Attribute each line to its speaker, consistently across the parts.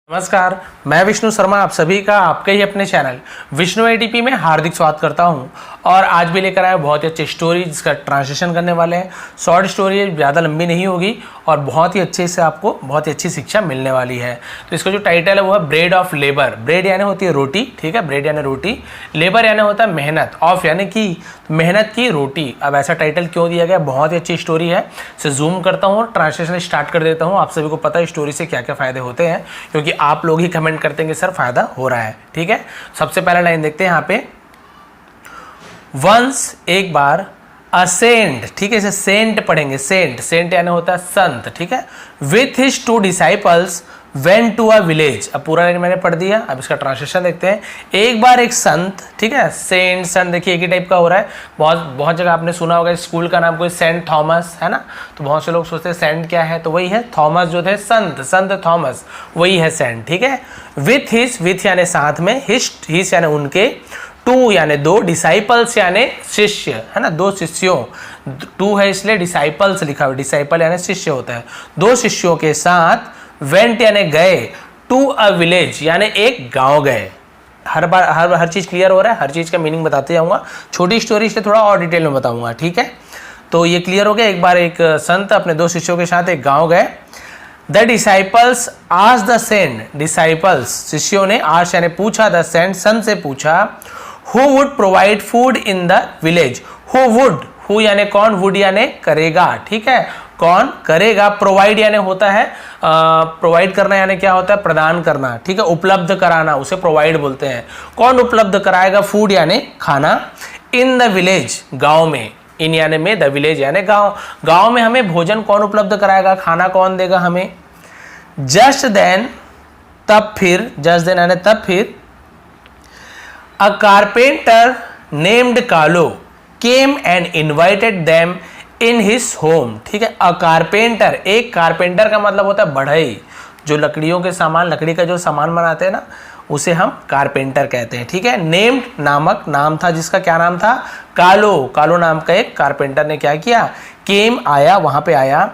Speaker 1: नमस्कार, मैं विष्णु शर्मा आप सभी का आपके ही अपने चैनल विष्णु एटीपी में हार्दिक स्वागत करता हूं। और आज भी लेकर आया बहुत ही अच्छी स्टोरी जिसका ट्रांसलेशन करने वाले हैं। शॉर्ट स्टोरी है, ज़्यादा लंबी नहीं होगी और बहुत ही अच्छे से आपको बहुत ही अच्छी शिक्षा मिलने वाली है। तो इसका जो टाइटल है वो है ब्रेड ऑफ लेबर। ब्रेड यानी होती है रोटी, ठीक है, ब्रेड यानी रोटी, लेबर यानी होता है मेहनत, ऑफ यानी कि मेहनत की रोटी। अब ऐसा टाइटल क्यों दिया गया, बहुत ही अच्छी स्टोरी है। इसे जूम करता हूँ और ट्रांसलेशन स्टार्ट कर देता हूँ। आप सभी को पता है स्टोरी से क्या क्या फ़ायदे होते हैं, क्योंकि आप लोग ही कमेंट करते हैं कि सर फायदा हो रहा है। ठीक है, सबसे पहला लाइन देखते हैं यहाँ पे, वंस एक बार, अ सेंट, ठीक है, इसे सेंट पढ़ेंगे, सेंट, सेंट यानी होता है संत, ठीक है, with his 2 disciples went to a village. अब पूरा लाइन मैंने पढ़ दिया, अब इसका ट्रांसलेशन देखते हैं। एक बार एक संत, ठीक है, सेंट संत देखिए एक ही टाइप का हो रहा है। बहुत जगह आपने सुना होगा स्कूल का नाम कोई सेंट थॉमस है ना, तो बहुत से लोग सोचते हैं सेंट क्या है, तो वही है थॉमस जो थे संत, संत थॉमस वही है सेंट, ठीक है। विथ हिज, विथ यानी साथ में, हिज यानी उनके, 2 यानी 2, डिसाइपल्स यानी शिष्य है ना, 2 शिष्यों, 2 है इसलिए डिसाइपल्स लिखा हुआ, डिसाइपल यानी शिष्य होता है, 2 शिष्यों के साथ, वेंट यानी गए, टू अ विलेज यानी एक गांव गए। हर बार हर चीज़ क्लियर हो रहा है, हर चीज़ का मीनिंग बताते जाऊंगा, छोटी स्टोरी से थोड़ा और डिटेल में बताऊंगा, ठीक है। तो ये क्लियर हो गया। एक बार एक संत अपने 2 शिष्यों के साथ एक गांव गए। द डिसाइपल्स आज द सेंट, डिसाइपल्स शिष्यों ने, आज यानी पूछा, द सेंट संत से पूछा, who would provide food in the village. Who would, who यानी कौन, वुड यानी करेगा, ठीक है, कौन करेगा। प्रोवाइड यानी होता है प्रोवाइड करना, यानी क्या होता है, प्रदान करना, ठीक है, उपलब्ध कराना, उसे प्रोवाइड बोलते हैं। कौन उपलब्ध कराएगा, फूड यानी खाना, इन द विलेज गांव में, इन यानी में, द विलेज यानी गांव, गांव में हमें भोजन कौन उपलब्ध कराएगा, खाना कौन देगा हमें। जस्ट देन, तब फिर, जस्ट देन यानी तब फिर, अ कारपेंटर नेम्ड कालो came and invited them in his home, ठीक है। अ कारपेंटर, एक कारपेंटर का मतलब होता है बढ़ई, जो लकड़ियों के सामान, लकड़ी का जो सामान बनाते हैं ना, उसे हम कारपेंटर कहते हैं, ठीक है। नेम्ड नामक, नाम था जिसका, क्या नाम था, कालो, कालो नाम का एक कारपेंटर ने क्या किया, केम आया, वहां पे आया,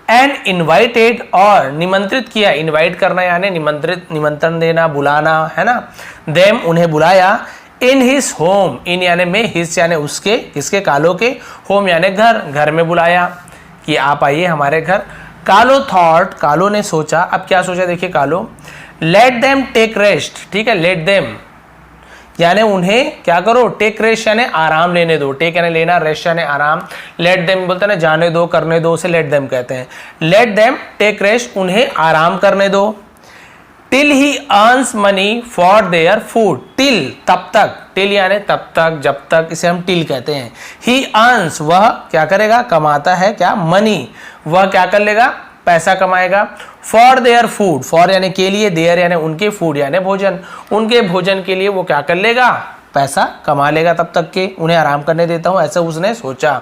Speaker 1: एंड इन्वाइटेड और निमंत्रित किया, इन्वाइट करना यानी निमंत्रित, निमंत्रण देना, बुलाना है ना, देम उन्हें बुलाया, इन हिज होम, इन यानी में, हिज यानी उसके, किसके, कालो के, होम यानी घर, घर में बुलाया कि आप आइए हमारे घर। कालो थॉट, कालो ने सोचा, अब क्या सोचा देखिए कालो, लेट देम टेक रेस्ट, ठीक है, लेट देम यानी उन्हें क्या करो, टेक रेस्ट यानी आराम लेने दो, टेक यानी लेना, रेस्ट यानी आराम, लेट देम बोलते हैं ना, जाने दो, करने दो, उसे लेट देम कहते हैं। लेट देम टेक रेस्ट, उन्हें आराम करने दो, till he earns money for their food, till तब तक, टिल यानी तब तक, जब तक, इसे हम टिल कहते हैं। ही अर्न्स वह क्या करेगा, कमाता है, क्या, मनी, वह क्या कर लेगा, पैसा कमाएगा, फॉर देयर फूड, फॉर यानी के लिए, देयर यानी उनके, फूड यानी भोजन, उनके भोजन के लिए वो क्या कर लेगा, पैसा कमा लेगा तब तक के, उन्हें आराम करने देता हूं, ऐसा उसने सोचा।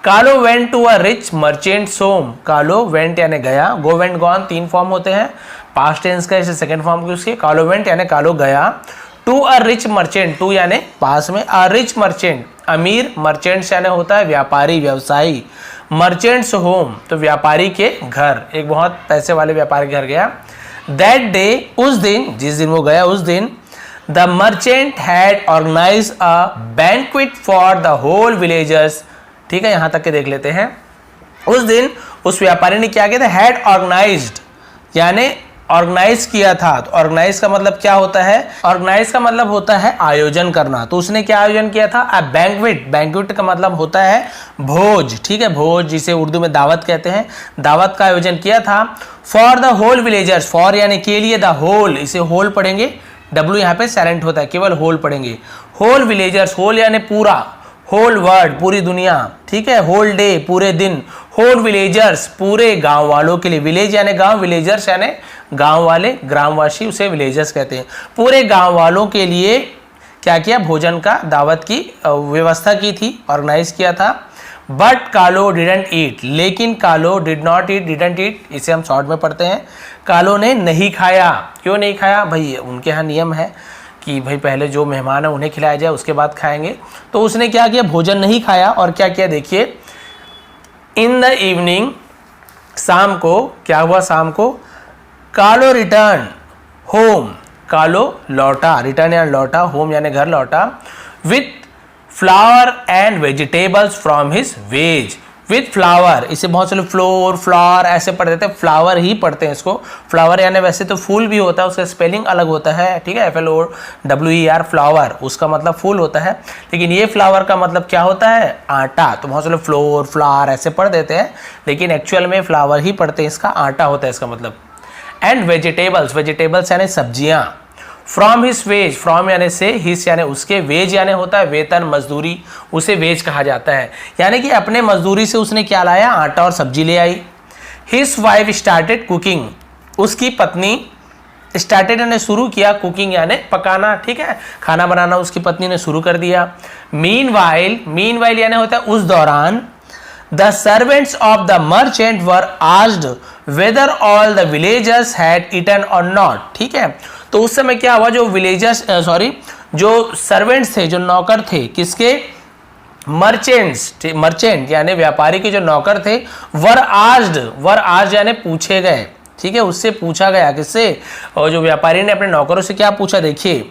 Speaker 1: Kalo went to a rich merchant's home, Kalo went यानी गया, गो वेंट गॉन 3 फॉर्म होते हैं, पास्ट टेंस का, इसे सेकंड फॉर्म की उसके, कालो वेंट यानी कालो गया, to a rich merchant, to यानी पास में, अ रिच मर्चेंट अमीर, मर्चेंट्स यानी होता है व्यापारी, व्यवसायी, मर्चेंट्स होम तो व्यापारी के घर, एक बहुत पैसे वाले व्यापारी के घर गया। दैट डे, उस दिन, जिस दिन वो गया उस दिन, the merchant had organise a banquet for the whole villagers, ठीक है, यहां तक के देख लेते हैं। उस दिन उस व्यापारी ने क्या किया था, हैड ऑर्गेनाइज्ड यानी ऑर्गेनाइज किया था। तो ऑर्गेनाइज का मतलब क्या होता है, ऑर्गेनाइज का मतलब होता है आयोजन करना, तो उसने क्या आयोजन किया था, अ बैंक्वेट, बैंक्वेट का मतलब होता है भोज, ठीक है, भोज जिसे उर्दू में दावत कहते हैं, दावत का आयोजन किया था। For the whole villagers, for यानी के लिए, द होल, इसे होल पढ़ेंगे, डब्ल्यू यहाँ पे साइलेंट होता है, केवल होल पढ़ेंगे, होल विलेजर्स, होल यानी पूरा, होल वर्ल्ड पूरी दुनिया, ठीक है, होल डे पूरे दिन, होल विलेजर्स पूरे गांव वालों के लिए, विलेज यानी गांव, विलेजर्स यानी गांव वाले, ग्रामवासी, उसे विलेजर्स कहते हैं। पूरे गांव वालों के लिए क्या किया, भोजन का, दावत की व्यवस्था की थी, ऑर्गेनाइज किया था। बट कालो डिडंट ईट, लेकिन कालो डिड नॉट ईट, डिडंट ईट इसे हम शॉर्ट में पढ़ते हैं, कालो ने नहीं खाया। क्यों नहीं खाया, भाई उनके यहाँ नियम है कि भाई पहले जो मेहमान है उन्हें खिलाया जाए, उसके बाद खाएंगे, तो उसने क्या किया, भोजन नहीं खाया। और क्या किया देखिए, इन द इवनिंग, शाम को क्या हुआ, शाम को, कालो रिटर्न होम, कालो लौटा, रिटर्न यानी लौटा, होम यानी घर लौटा, with flower and vegetables from his veg, with flower, इसे बहुत से लोग फ्लोर फ्लावर ऐसे पढ़ देते हैं, फ्लावर ही पढ़ते हैं इसको। फ्लावर यानी वैसे तो फूल भी होता है, उसका स्पेलिंग अलग होता है, ठीक है, FLOWER फ्लावर, उसका मतलब फूल होता है, लेकिन ये फ्लावर का मतलब क्या होता है, आटा। तो बहुत से लोग फ्लोर फ्लावर ऐसे पढ़ देते हैं, लेकिन एक्चुअल में फ्लावर ही पढ़ते हैं, इसका आटा होता है इसका मतलब। एंड वेजिटेबल्स, वेजिटेबल्स यानी सब्जियां, फ्रॉम हिज वेज, फ्रॉम यानी से, हिज यानी उसके, वेज यानी होता है वेतन मजदूरी, उसे वेज कहा जाता है, यानी कि अपने मजदूरी से उसने क्या लाया, आटा और सब्जी ले आई। हिज वाइफ स्टार्टेड कुकिंग, उसकी पत्नी, स्टार्टेड यानी शुरू किया, कुकिंग यानी पकाना, ठीक है, खाना बनाना उसकी पत्नी ने शुरू कर दिया। मीनवाइल यानी होता है उस दौरान, the servants of the merchant were asked whether all the villagers had eaten और नॉट, ठीक है। तो उस समय क्या हुआ, जो विलेजर्स जो सर्वेंट्स थे, जो नौकर थे, किसके, मर्चेंट यानी व्यापारी के जो नौकर थे, वर आस्क्ड यानी पूछे गए, ठीक है, उससे पूछा गया, किससे, और जो व्यापारी ने अपने नौकरों से क्या पूछा, देखिए,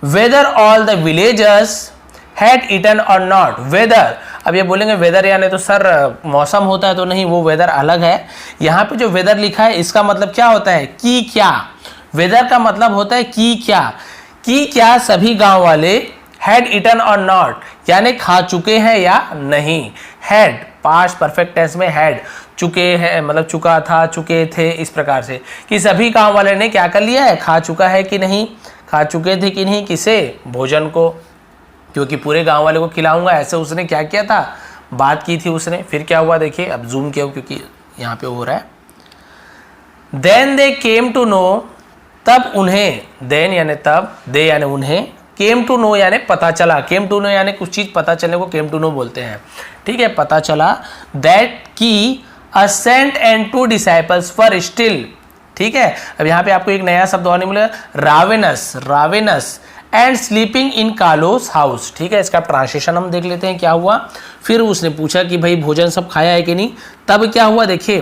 Speaker 1: whether all the villagers had eaten और नॉट, वेदर, अब ये बोलेंगे वेदर यानी तो सर मौसम होता है, तो नहीं, वो वेदर अलग है। यहाँ पे जो वेदर लिखा है इसका मतलब क्या होता है, कि क्या, वेदर का मतलब होता है कि क्या सभी गांव वाले हैड ईटन और नॉट यानी खा चुके हैं या नहीं। हैड पास्ट परफेक्ट टेंस में हैड, चुके हैं मतलब चुका था, चुके थे, इस प्रकार से कि सभी गांव वाले ने क्या कर लिया है, खा चुका है कि नहीं, खा चुके थे कि नहीं, किसे, भोजन को, क्योंकि पूरे गांव वाले को खिलाऊंगा, ऐसे उसने क्या किया था, बात की थी उसने। फिर क्या हुआ देखिए, अब जूम किया क्योंकि यहाँ पे हो रहा है। Then they came to know, तब उन्हें, देन यानी तब, दे यानी उन्हें, केम टू नो यानी पता चला, केम टू नो यानी कुछ चीज़ पता चलने को केम टू नो बोलते हैं, ठीक है, पता चला, दैट की a saint and 2 disciples were still, ठीक है। अब यहाँ पे आपको एक नया शब्द और नहीं मिलेगा, ravenous and sleeping in Kalo's house, ठीक है, इसका ट्रांसलेशन हम देख लेते हैं क्या हुआ। फिर उसने पूछा कि भाई भोजन सब खाया है कि नहीं, तब क्या हुआ देखिए,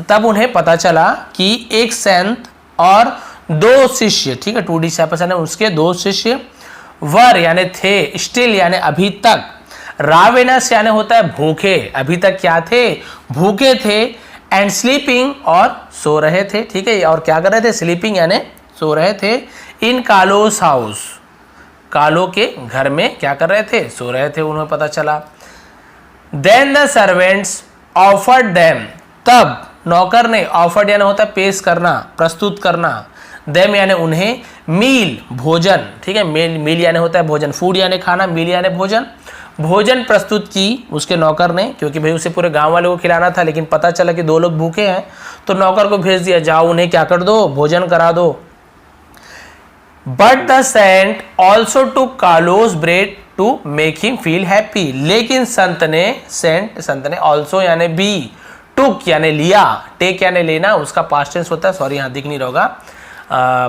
Speaker 1: तब उन्हें पता चला कि एक संत और 2 शिष्य, ठीक है, 2 डिसाइपल्स यानी उसके 2 शिष्य, वर यानी थे, स्टिल यानी अभी तक, रावेनस यानी होता है भूखे, अभी तक क्या थे, भूखे थे, एंड स्लीपिंग और सो रहे थे, ठीक है, और क्या कर रहे थे, स्लीपिंग यानी सो रहे थे, इन कालोस हाउस, कालो के घर में क्या कर रहे थे, सो रहे थे, उन्हें पता चला। Then the servants offered them, तब नौकर ने, ऑफर्ड यानी होता है पेश करना, प्रस्तुत करना, देम यानी उन्हें, मील भोजन, ठीक है, मील यानी होता है भोजन, फूड यानी खाना, मील यानी भोजन, भोजन प्रस्तुत की उसके नौकर ने, क्योंकि भाई उसे पूरे गांव वाले को खिलाना था, लेकिन पता चला कि 2 लोग भूखे हैं, तो नौकर को भेज दिया, जाओ उन्हें क्या कर दो, भोजन करा दो। But the saint also to Kalo's bread to make him feel happy, लेकिन संत ने ऑल्सो यानी भी, टुक यानी लिया, टेक यानी लेना, उसका पास्ट टेंस होता है, सॉरी यहाँ दिख नहीं रहा,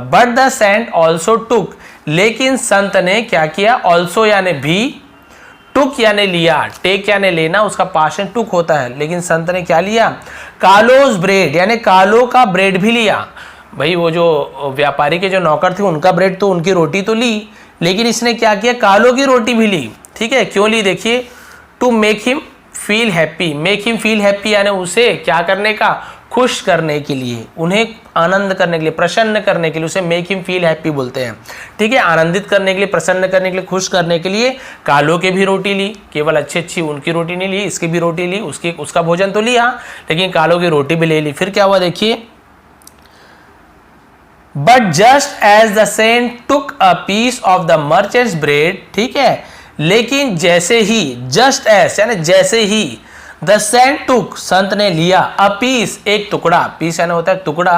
Speaker 1: but the saint also took, लेकिन संत ने क्या किया, ऑल्सो यानी भी, टुक यानी लिया, टेक यानी लेना, उसका पास्ट टेंस टुक होता है, लेकिन संत ने क्या लिया, कालोस ब्रेड यानी कालो का ब्रेड भी लिया। भाई वो जो व्यापारी के जो नौकर थे उनका ब्रेड तो, उनकी रोटी तो ली, लेकिन इसने क्या किया, कालो की रोटी भी ली, ठीक है, क्यों ली देखिए, to make him feel happy, make him feel happy यानी उसे क्या करने का, खुश करने के लिए, उन्हें आनंद करने के लिए, प्रसन्न करने के लिए, उसे मेक हिम फील हैप्पी बोलते हैं, ठीक है, आनंदित करने के लिए, प्रसन्न करने के लिए, खुश करने के लिए कालो के भी रोटी ली, केवल अच्छी उनकी रोटी नहीं ली, इसकी भी रोटी ली, उसका भोजन तो लिया, लेकिन कालो की रोटी भी ले ली। फिर क्या हुआ देखिए, but just as the saint took a piece of the merchant's bread, ठीक है, लेकिन जैसे ही, जस्ट एज यानी जैसे ही, द सेंट टुक संत ने लिया, अ पीस एक टुकड़ा, पीस यानी होता है टुकड़ा,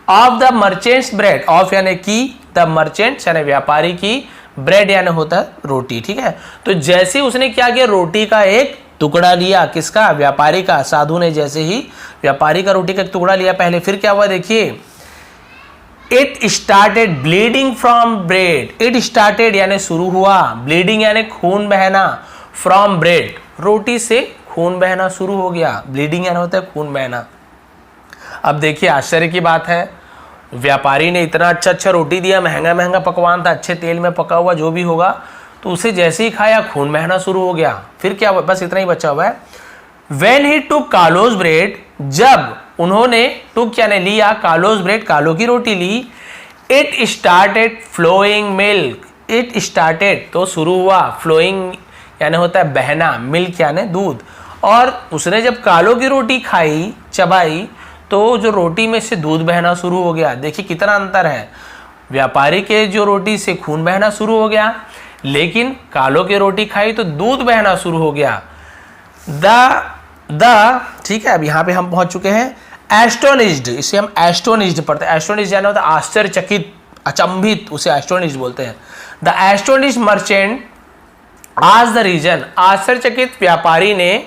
Speaker 1: of the merchant's bread, of यानी की, द मर्चेंट्स यानी व्यापारी की, ब्रेड यानी होता है रोटी, ठीक है। तो जैसे उसने क्या किया, रोटी का एक टुकड़ा लिया, किसका, व्यापारी का, साधु ने जैसे ही व्यापारी का रोटी का एक टुकड़ा लिया पहले, फिर क्या हुआ देखिए, it started bleeding from bread, it started यानी शुरू हुआ, ब्लीडिंग यानी खून बहना, फ्रॉम ब्रेड रोटी से खून बहना शुरू हो गया, ब्लीडिंग यानी होता है खून बहना। अब देखिए आश्चर्य की बात है, व्यापारी ने इतना अच्छा अच्छा रोटी दिया, महंगा महंगा पकवान था, अच्छे तेल में पका हुआ जो भी होगा, तो उसे जैसे ही खाया खून बहना शुरू हो गया। फिर क्या हुआ, बस इतना ही बचा हुआ है। When he took Kalo's bread, जब उन्होंने टुक यानी लिया, कालोज ब्रेड कालो की रोटी ली, it started flowing milk, it started तो शुरू हुआ, फ्लोइंग यानी होता है बहना, मिल्क यानी दूध। और उसने जब कालो की रोटी खाई, चबाई, तो जो रोटी में से दूध बहना शुरू हो गया। देखिए कितना अंतर है, व्यापारी के जो रोटी से खून बहना शुरू हो गया, लेकिन कालो की रोटी खाई तो दूध बहना शुरू हो गया। ठीक है, अब यहाँ पे हम पहुंच चुके हैं एस्टोनिश्ड, इसे हम एस्टोनिश्ड पढ़ते हैं। एस्टोनिश्ड यानी होता है आश्चर्यचकित, अचंभित, उसे एस्टोनिश्ड बोलते हैं। द एस्टोनिश्ड मर्चेंट आज द रीजन, आश्चर्यचकित व्यापारी ने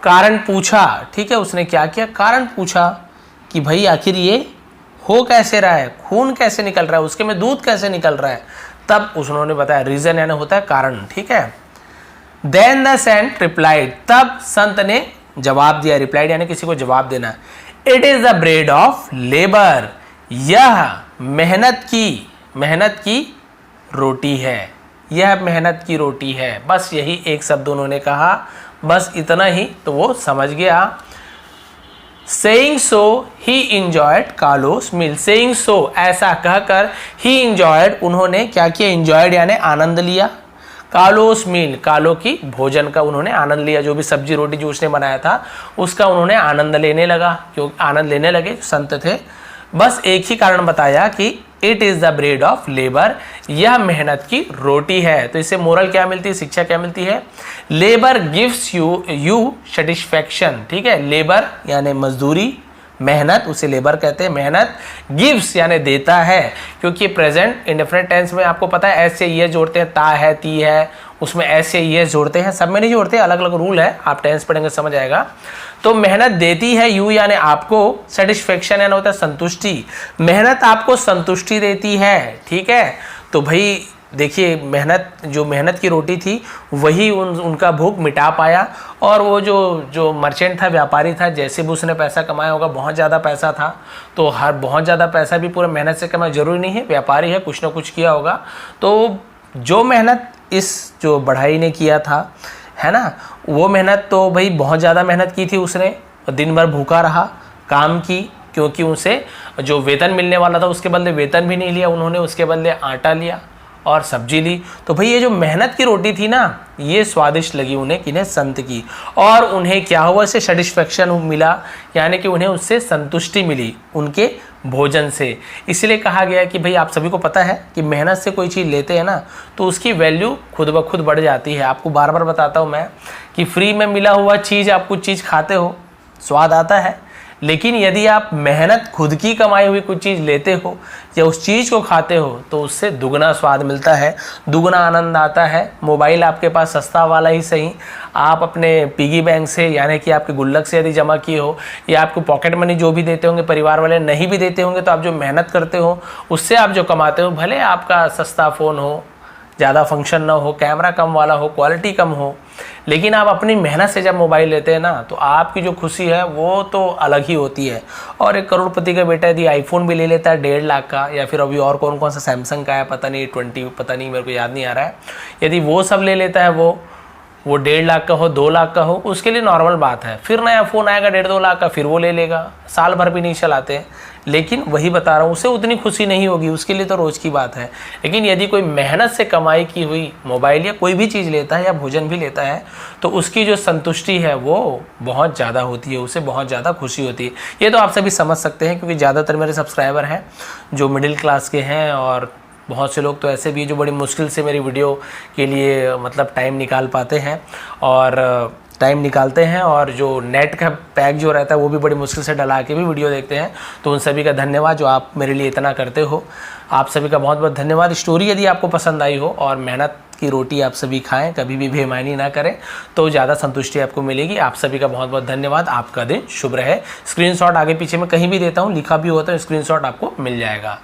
Speaker 1: कारण पूछा। ठीक है, उसने क्या किया, कारण पूछा कि भाई आखिर ये हो कैसे रहा है, खून कैसे निकल रहा है, उसके में दूध कैसे निकल रहा है। तब उन्होंने बताया, रीजन यानी होता है कारण। ठीक है, देन द सेंट रिप्लाइड, तब संत ने जवाब दिया, रिप्लाइड यानी किसी को जवाब देना। It is the bread of labour, यह मेहनत की रोटी है, यह मेहनत की रोटी है। बस यही एक शब्द उन्होंने कहा, बस इतना ही तो वो समझ गया। Saying so he enjoyed Kalo's meal, saying so ऐसा कहकर, ही इंजॉयड उन्होंने क्या किया, इंजॉयड यानी आनंद लिया, कालोस मील कालो की भोजन का उन्होंने आनंद लिया। जो भी सब्जी रोटी जो उसने बनाया था उसका उन्होंने आनंद लेने लगा, क्यों आनंद लेने लगे संत थे। बस एक ही कारण बताया कि it is the bread of labour, यह मेहनत की रोटी है। तो इससे मोरल क्या मिलती है, शिक्षा क्या मिलती है, लेबर गिव्स यू सेटिस्फैक्शन। ठीक है, लेबर यानी मजदूरी, मेहनत उसे लेबर कहते हैं, मेहनत गिव्स यानी देता है, क्योंकि प्रेजेंट इंडेफिनिट टेंस में आपको पता है एस से ये जोड़ते हैं, ता है, ती है, उसमें एस से ये जोड़ते हैं, सब में नहीं जोड़ते, अलग अलग रूल है, आप टेंस पढ़ेंगे समझ आएगा। तो मेहनत देती है, यू यानी आपको, सेटिस्फेक्शन यानी होता है संतुष्टि, मेहनत आपको संतुष्टि देती है। ठीक है, तो भाई देखिए मेहनत की रोटी थी वही उनका भूख मिटा पाया। और वो जो मर्चेंट था, व्यापारी था, जैसे भी उसने पैसा कमाया होगा, बहुत ज़्यादा पैसा था, तो हर बहुत ज़्यादा पैसा भी पूरा मेहनत से कमाया जरूरी नहीं है, व्यापारी है, कुछ ना कुछ किया होगा। तो जो मेहनत इस जो बढ़ाई ने किया था, है ना, वो मेहनत तो भाई बहुत ज़्यादा मेहनत की थी उसने, दिन भर भूखा रहा, काम की, क्योंकि उसे जो वेतन मिलने वाला था उसके बदले वेतन भी नहीं लिया उन्होंने, उसके बदले आटा लिया और सब्जी ली। तो भाई ये जो मेहनत की रोटी थी ना, ये स्वादिष्ट लगी उन्हें, किन्हें, संत की। और उन्हें क्या हुआ, इससे सेटिस्फेक्शन मिला, यानी कि उन्हें उससे संतुष्टि मिली उनके भोजन से। इसलिए कहा गया कि भाई आप सभी को पता है कि मेहनत से कोई चीज़ लेते हैं ना तो उसकी वैल्यू खुद ब खुद बढ़ जाती है। आपको बार बार बताता हूँ मैं कि फ्री में मिला हुआ चीज़, आप कुछ चीज़ खाते हो, स्वाद आता है, लेकिन यदि आप मेहनत खुद की कमाई हुई कुछ चीज़ लेते हो या उस चीज़ को खाते हो तो उससे दुगना स्वाद मिलता है, दुगना आनंद आता है। मोबाइल आपके पास सस्ता वाला ही सही, आप अपने पिगी बैंक से यानी कि आपके गुल्लक से यदि जमा किए हो, या आपको पॉकेट मनी जो भी देते होंगे, परिवार वाले नहीं भी देते होंगे, तो आप जो मेहनत करते हो उससे आप जो कमाते हो, भले आपका सस्ता फ़ोन हो, ज़्यादा फंक्शन ना हो, कैमरा कम वाला हो, क्वालिटी कम हो, लेकिन आप अपनी मेहनत से जब मोबाइल लेते हैं ना तो आपकी जो खुशी है वो तो अलग ही होती है। और एक करोड़पति का बेटा यदि आईफोन भी ले लेता है 1.5 लाख का, या फिर अभी और कौन कौन सा सैमसंग का है, पता नहीं 20, पता नहीं, मेरे को याद नहीं आ रहा है, यदि वो सब ले लेता है, वो 1.5 लाख का हो, 2 लाख का हो, उसके लिए नॉर्मल बात है। फिर नया फ़ोन आएगा 1.5-2 लाख का, फिर वो ले लेगा, साल भर भी नहीं चलाते। लेकिन वही बता रहा हूँ, उसे उतनी खुशी नहीं होगी, उसके लिए तो रोज़ की बात है। लेकिन यदि कोई मेहनत से कमाई की हुई मोबाइल या कोई भी चीज़ लेता है या भोजन भी लेता है तो उसकी जो संतुष्टि है वो बहुत ज़्यादा होती है, उसे बहुत ज़्यादा खुशी होती है। ये तो आप सभी समझ सकते हैं, क्योंकि ज़्यादातर मेरे सब्सक्राइबर हैं जो मिडिल क्लास के हैं, और बहुत से लोग तो ऐसे भी जो बड़ी मुश्किल से मेरी वीडियो के लिए मतलब टाइम निकाल पाते हैं और टाइम निकालते हैं, और जो नेट का पैक जो रहता है वो भी बड़ी मुश्किल से डला के भी वीडियो देखते हैं। तो उन सभी का धन्यवाद जो आप मेरे लिए इतना करते हो, आप सभी का बहुत बहुत धन्यवाद। स्टोरी यदि आपको पसंद आई हो और मेहनत की रोटी आप सभी खाएं, कभी भी बेईमानी ना करें, तो ज़्यादा संतुष्टि आपको मिलेगी। आप सभी का बहुत बहुत धन्यवाद, आपका दिन शुभ रहे। स्क्रीनशॉट आगे पीछे में कहीं भी देता हूँ, लिखा भी होता है, स्क्रीनशॉट आपको मिल जाएगा।